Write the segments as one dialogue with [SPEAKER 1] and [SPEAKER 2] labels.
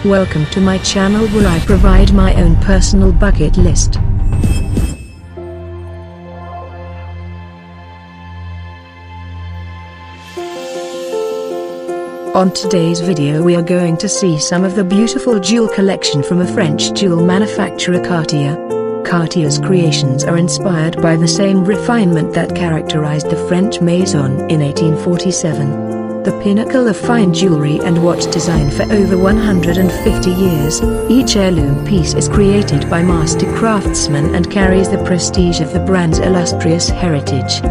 [SPEAKER 1] Welcome to my channel where I provide my own personal bucket list. On today's video we are going to see some of the beautiful jewel collection from a French jewel manufacturer Cartier. Cartier's creations are inspired by the same refinement that characterized the French Maison in 1847. The pinnacle of fine jewelry and watch design for over 150 years, each heirloom piece is created by master craftsmen and carries the prestige of the brand's illustrious heritage.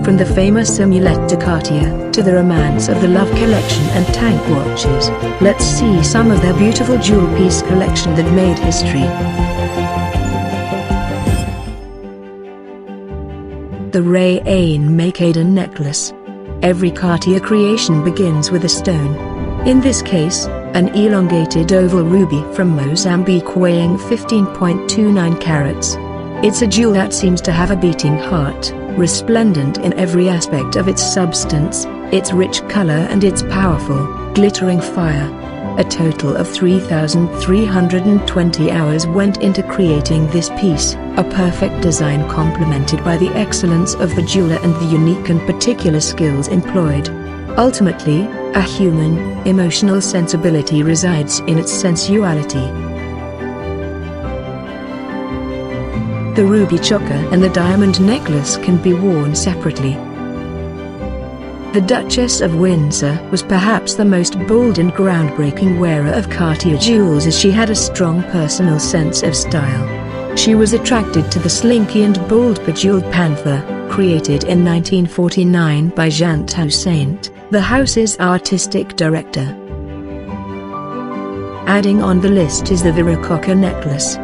[SPEAKER 1] From the famous Amulette de Cartier, to the romance of the Love collection and tank watches, let's see some of their beautiful jewel piece collection that made history. The Rain Maiden Necklace. Every Cartier creation begins with a stone. In this case, an elongated oval ruby from Mozambique weighing 15.29 carats. It's a jewel that seems to have a beating heart, resplendent in every aspect of its substance, its rich color and its powerful, glittering fire. A total of 3,320 hours went into creating this piece, a perfect design complemented by the excellence of the jeweler and the unique and particular skills employed. Ultimately, a human, emotional sensibility resides in its sensuality. The ruby choker and the diamond necklace can be worn separately. The Duchess of Windsor was perhaps the most bold and groundbreaking wearer of Cartier jewels, as she had a strong personal sense of style. She was attracted to the slinky and bold bejeweled panther, created in 1949 by Jean Toussaint, the house's artistic director. Adding on the list is the Viracocha necklace.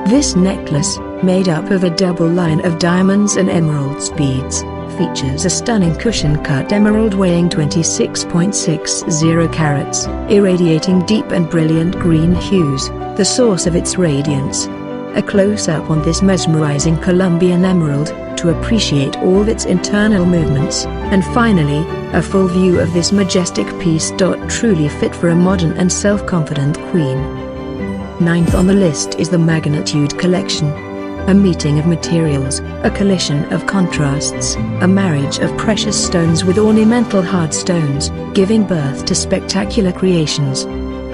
[SPEAKER 1] This necklace, made up of a double line of diamonds and emeralds beads, features a stunning cushion-cut emerald weighing 26.60 carats, irradiating deep and brilliant green hues, the source of its radiance. A close-up on this mesmerizing Colombian emerald, to appreciate all its internal movements, and finally, a full view of this majestic piece. Truly fit for a modern and self-confident queen. Ninth on the list is the Magnitude collection. A meeting of materials, a collision of contrasts, a marriage of precious stones with ornamental hard stones, giving birth to spectacular creations.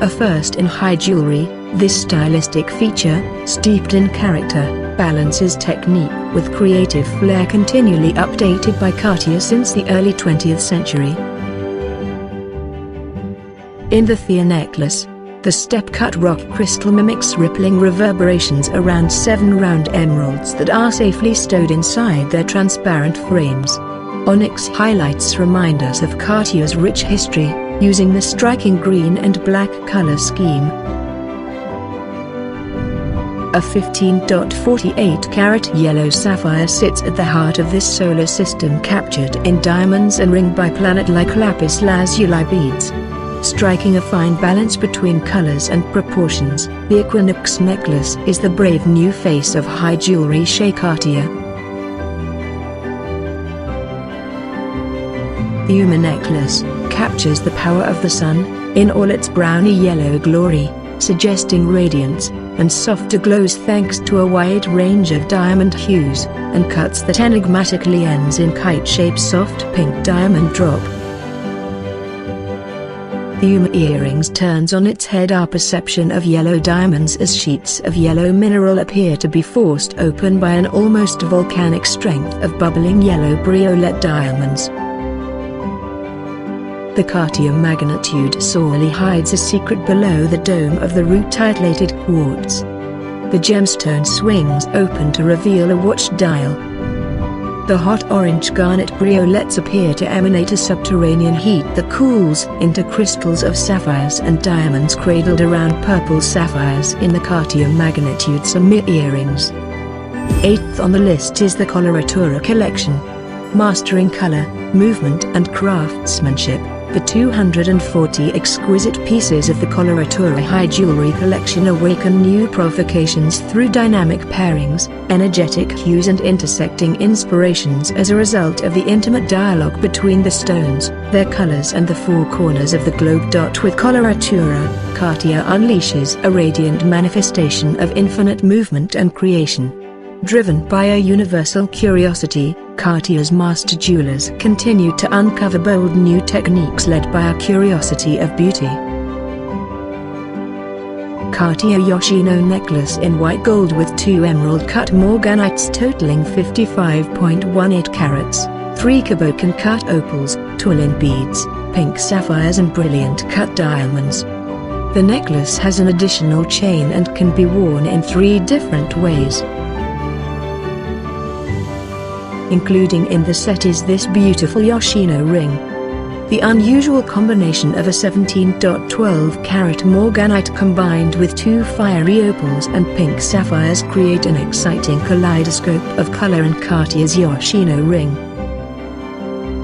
[SPEAKER 1] A first in high jewelry, this stylistic feature, steeped in character, balances technique with creative flair, continually updated by Cartier since the early 20th century. In the Thea necklace, the step-cut rock crystal mimics rippling reverberations around 7 round emeralds that are safely stowed inside their transparent frames. Onyx highlights remind us of Cartier's rich history, using the striking green and black color scheme. A 15.48-carat yellow sapphire sits at the heart of this solar system, captured in diamonds and ringed by planet-like lapis lazuli beads. Striking a fine balance between colors and proportions, the Equinox necklace is the brave new face of high jewelry chez Cartier. The Uma necklace captures the power of the sun, in all its browny yellow glory, suggesting radiance and softer glows thanks to a wide range of diamond hues, and cuts that enigmatically ends in kite-shaped soft pink diamond drop. The Uma earrings turns on its head our perception of yellow diamonds, as sheets of yellow mineral appear to be forced open by an almost volcanic strength of bubbling yellow briolette diamonds. The Cartier Magnitude sorely hides a secret below the dome of the rutile-plated quartz. The gemstone swings open to reveal a watch dial. The hot orange garnet briolettes appear to emanate a subterranean heat that cools into crystals of sapphires and diamonds cradled around purple sapphires in the Cartier Magnitude Summit earrings. Eighth on the list is the Coloratura collection. Mastering color, movement and craftsmanship, The 240 exquisite pieces of the coloratura high jewelry collection awaken new provocations through dynamic pairings, energetic hues and intersecting inspirations as a result of the intimate dialogue between the stones, their colors and the four corners of the globe. With coloratura, Cartier unleashes a radiant manifestation of infinite movement and creation. Driven by a universal curiosity, Cartier's master jewelers continue to uncover bold new techniques led by a curiosity of beauty. Cartier Yoshino necklace in white gold with 2 emerald-cut morganites totaling 55.18 carats, 3 Kabokan-cut opals, tourmaline beads, pink sapphires and brilliant-cut diamonds. The necklace has an additional chain and can be worn in 3 different ways. Including in the set is this beautiful Yoshino ring. The unusual combination of a 17.12 carat morganite combined with 2 fiery opals and pink sapphires create an exciting kaleidoscope of color in Cartier's Yoshino ring.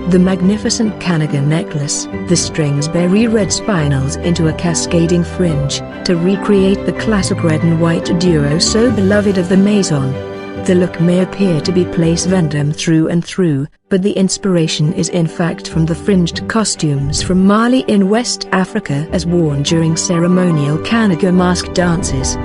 [SPEAKER 1] The magnificent Kanaga necklace, the strings berry red spinels into a cascading fringe, to recreate the classic red and white duo so beloved of the Maison. The look may appear to be Place Vendôme through and through, but the inspiration is in fact from the fringed costumes from Mali in West Africa as worn during ceremonial Kanaga mask dances.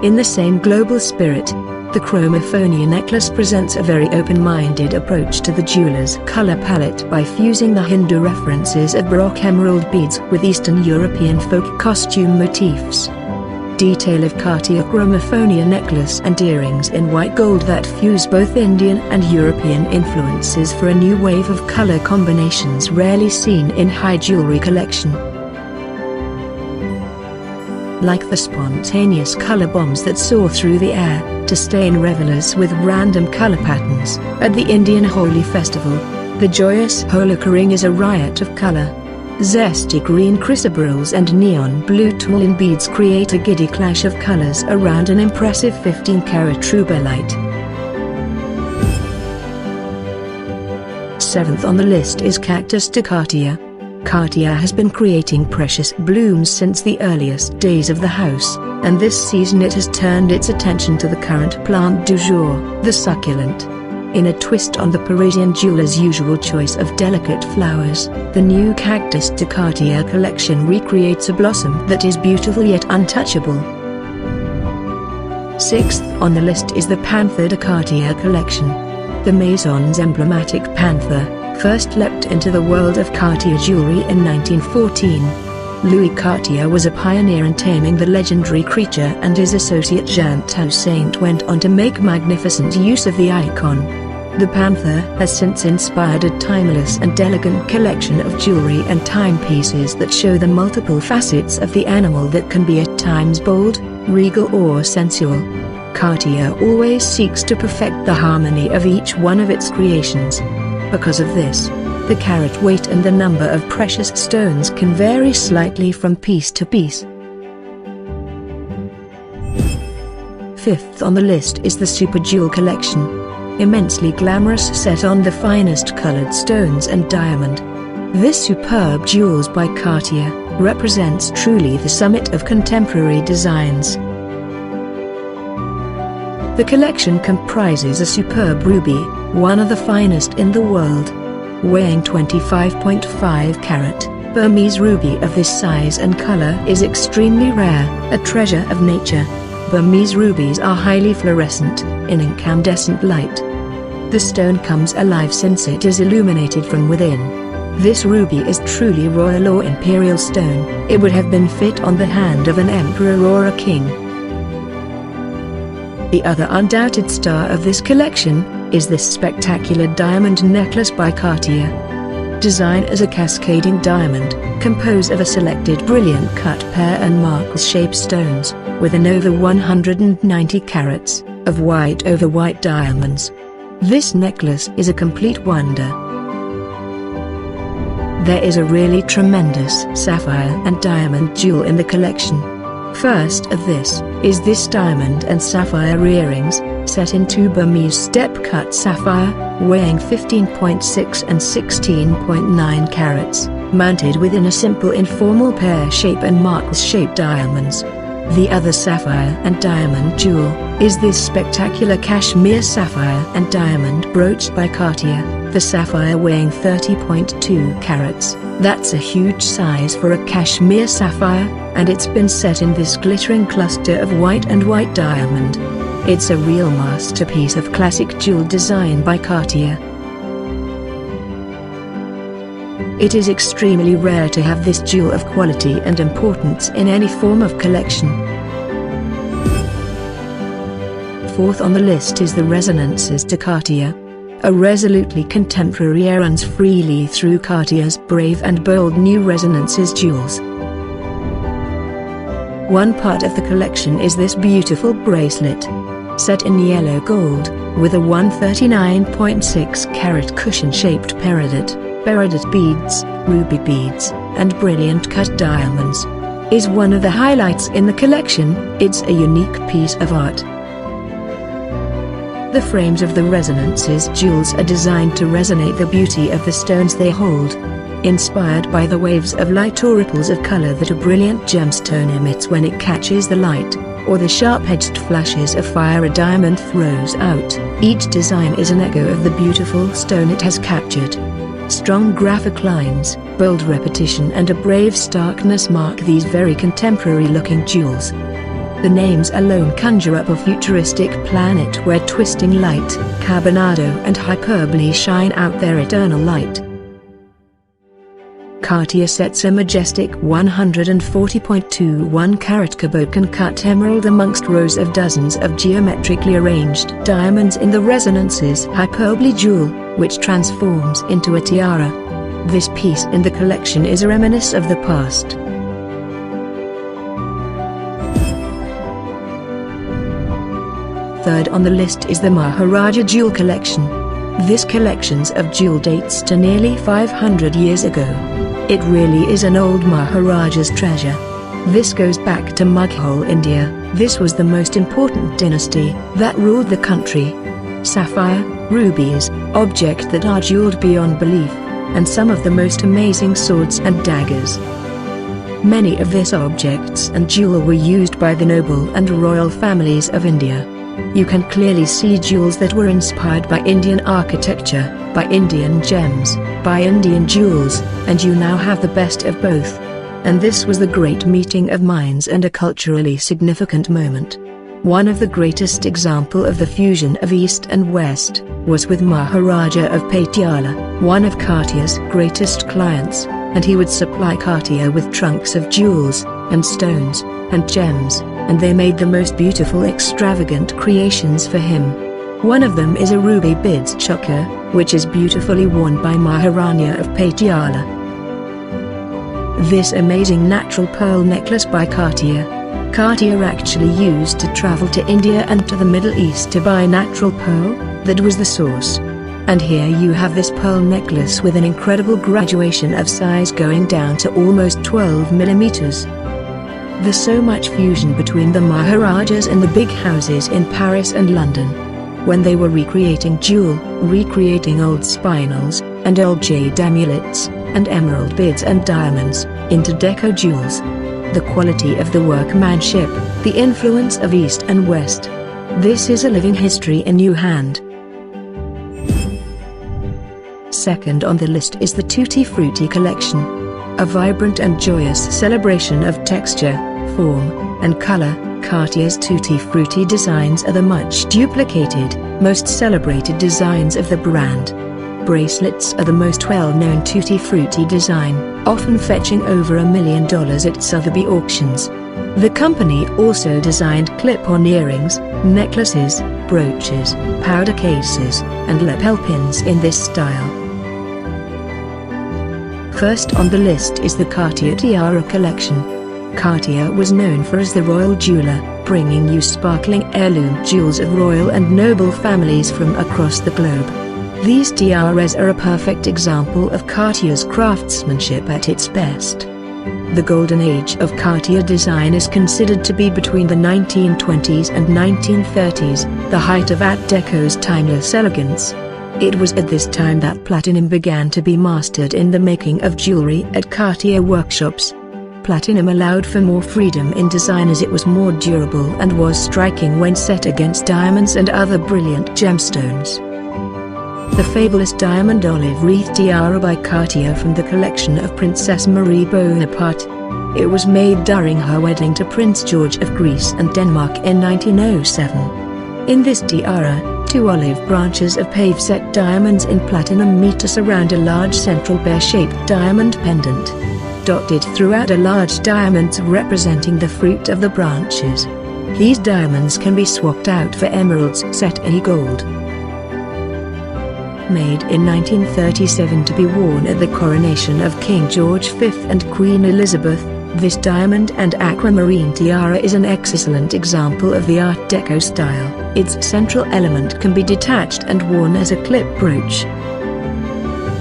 [SPEAKER 1] In the same global spirit, the Chromophonia necklace presents a very open-minded approach to the jeweler's color palette by fusing the Hindu references of Baroque emerald beads with Eastern European folk costume motifs. Detail of Cartier Chromophonia necklace and earrings in white gold that fuse both Indian and European influences for a new wave of color combinations rarely seen in high jewelry collection. Like the spontaneous color bombs that soar through the air, to stain revelers with random color patterns, at the Indian Holi festival, the joyous Holika ring is a riot of color. Zesty green chrysoberyls and neon blue tourmaline beads create a giddy clash of colors around an impressive 15-carat rubellite. 7th on the list is Cactus de Cartier. Cartier has been creating precious blooms since the earliest days of the house, and this season it has turned its attention to the current plant du jour, the succulent. In a twist on the Parisian jeweler's usual choice of delicate flowers, the new Cactus de Cartier collection recreates a blossom that is beautiful yet untouchable. 6th on the list is the Panther de Cartier collection. The Maison's emblematic panther first leapt into the world of Cartier jewelry in 1914. Louis Cartier was a pioneer in taming the legendary creature, and his associate Jean Toussaint went on to make magnificent use of the icon. The panther has since inspired a timeless and elegant collection of jewelry and timepieces that show the multiple facets of the animal that can be at times bold, regal or sensual. Cartier always seeks to perfect the harmony of each one of its creations. Because of this, the carat weight and the number of precious stones can vary slightly from piece to piece. 5th on the list is the Super Jewel collection. Immensely glamorous set on the finest colored stones and diamond. This superb jewels by Cartier represents truly the summit of contemporary designs. The collection comprises a superb ruby, one of the finest in the world. Weighing 25.5 carat, Burmese ruby of this size and color is extremely rare, a treasure of nature. Burmese rubies are highly fluorescent, in incandescent light. The stone comes alive since it is illuminated from within. This ruby is truly royal or imperial stone. It would have been fit on the hand of an emperor or a king. The other undoubted star of this collection is this spectacular diamond necklace by Cartier. Designed as a cascading diamond, composed of a selected brilliant cut pear and marble-shaped stones, with an over 190 carats of white over white diamonds. This necklace is a complete wonder. There is a really tremendous sapphire and diamond jewel in the collection. First of this, is this diamond and sapphire earrings, set in two Burmese step-cut sapphire, weighing 15.6 and 16.9 carats, mounted within a simple informal pear-shape and marks-shaped diamonds. The other sapphire and diamond jewel, is this spectacular cashmere sapphire and diamond brooch by Cartier, the sapphire weighing 30.2 carats. That's a huge size for a cashmere sapphire, and it's been set in this glittering cluster of white and white diamond. It's a real masterpiece of classic jewel design by Cartier. It is extremely rare to have this jewel of quality and importance in any form of collection. Fourth on the list is the resonances de Cartier. A resolutely contemporary air runs freely through Cartier's brave and bold new resonances jewels. One part of the collection is this beautiful bracelet, set in yellow gold, with a 139.6 carat cushion-shaped peridot beads, ruby beads, and brilliant cut diamonds. Is one of the highlights in the collection. It's a unique piece of art. The frames of the resonances jewels are designed to resonate the beauty of the stones they hold. Inspired by the waves of light or ripples of color that a brilliant gemstone emits when it catches the light, or the sharp-edged flashes of fire a diamond throws out, each design is an echo of the beautiful stone it has captured. Strong graphic lines, bold repetition and a brave starkness mark these very contemporary-looking jewels. The names alone conjure up a futuristic planet where twisting light, carbonado and hyperbole shine out their eternal light. Cartier sets a majestic 140.21 carat Cabochon cut emerald amongst rows of dozens of geometrically arranged diamonds in the resonances hyperbole jewel, which transforms into a tiara. This piece in the collection is a reminiscence of the past. Third on the list is the Maharaja Jewel Collection. This collections of jewel dates to nearly 500 years ago. It really is an old Maharaja's treasure. This goes back to Mughal India. This was the most important dynasty that ruled the country. Sapphire, rubies, objects that are jeweled beyond belief, and some of the most amazing swords and daggers. Many of these objects and jewel were used by the noble and royal families of India. You can clearly see jewels that were inspired by Indian architecture, by Indian gems, by Indian jewels, and you now have the best of both. And this was the great meeting of minds and a culturally significant moment. One of the greatest example of the fusion of East and West was with Maharaja of Patiala, one of Cartier's greatest clients, and he would supply Cartier with trunks of jewels, and stones, and gems, and they made the most beautiful extravagant creations for him. One of them is a ruby beads choker, which is beautifully worn by Maharani of Patiala. This amazing natural pearl necklace by Cartier actually used to travel to India and to the Middle East to buy natural pearl, that was the source. And here you have this pearl necklace with an incredible graduation of size going down to almost 12 millimeters. There's so much fusion between the Maharajas and the big houses in Paris and London. When they were recreating old spinels, and old jade amulets, and emerald beads and diamonds, into deco jewels. The quality of the workmanship, the influence of East and West. This is a living history in new hand. Second on the list is the Tutti Frutti collection. A vibrant and joyous celebration of texture, form, and color, Cartier's Tutti Frutti designs are the much duplicated, most celebrated designs of the brand. Bracelets are the most well-known Tutti Frutti design, often fetching over $1 million at Sotheby's auctions. The company also designed clip-on earrings, necklaces, brooches, powder cases, and lapel pins in this style. First on the list is the Cartier Tiara collection. Cartier was known for as the royal jeweler, bringing you sparkling heirloom jewels of royal and noble families from across the globe. These tiaras are a perfect example of Cartier's craftsmanship at its best. The golden age of Cartier design is considered to be between the 1920s and 1930s, the height of Art Deco's timeless elegance. It was at this time that platinum began to be mastered in the making of jewelry at Cartier workshops. Platinum allowed for more freedom in design as it was more durable and was striking when set against diamonds and other brilliant gemstones. The fabulous diamond olive wreath tiara by Cartier from the collection of Princess Marie Bonaparte. It was made during her wedding to Prince George of Greece and Denmark in 1907. In this tiara, 2 olive branches of pave-set diamonds in platinum meet to surround a large central bear-shaped diamond pendant. Dotted throughout are large diamonds representing the fruit of the branches. These diamonds can be swapped out for emeralds set in gold. Made in 1937 to be worn at the coronation of King George V and Queen Elizabeth, this diamond and aquamarine tiara is an excellent example of the Art Deco style. Its central element can be detached and worn as a clip brooch.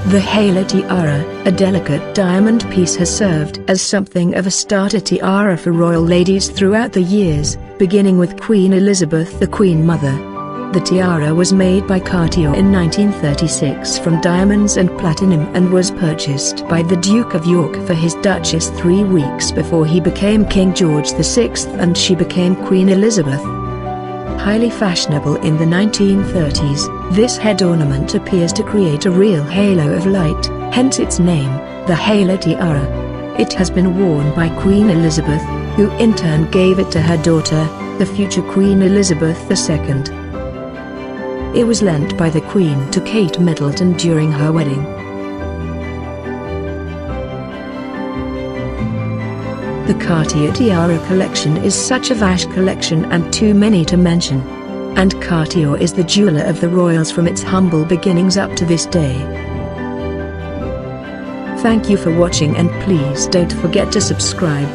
[SPEAKER 1] The halo tiara, a delicate diamond piece, has served as something of a starter tiara for royal ladies throughout the years, beginning with Queen Elizabeth, the Queen Mother. The tiara was made by Cartier in 1936 from diamonds and platinum and was purchased by the Duke of York for his Duchess 3 weeks before he became King George VI and she became Queen Elizabeth. Highly fashionable in the 1930s, this head ornament appears to create a real halo of light, hence its name, the halo tiara. It has been worn by Queen Elizabeth, who in turn gave it to her daughter, the future Queen Elizabeth II. It was lent by the Queen to Kate Middleton during her wedding. The Cartier tiara collection is such a vast collection and too many to mention. And Cartier is the jeweler of the royals from its humble beginnings up to this day. Thank you for watching and please don't forget to subscribe.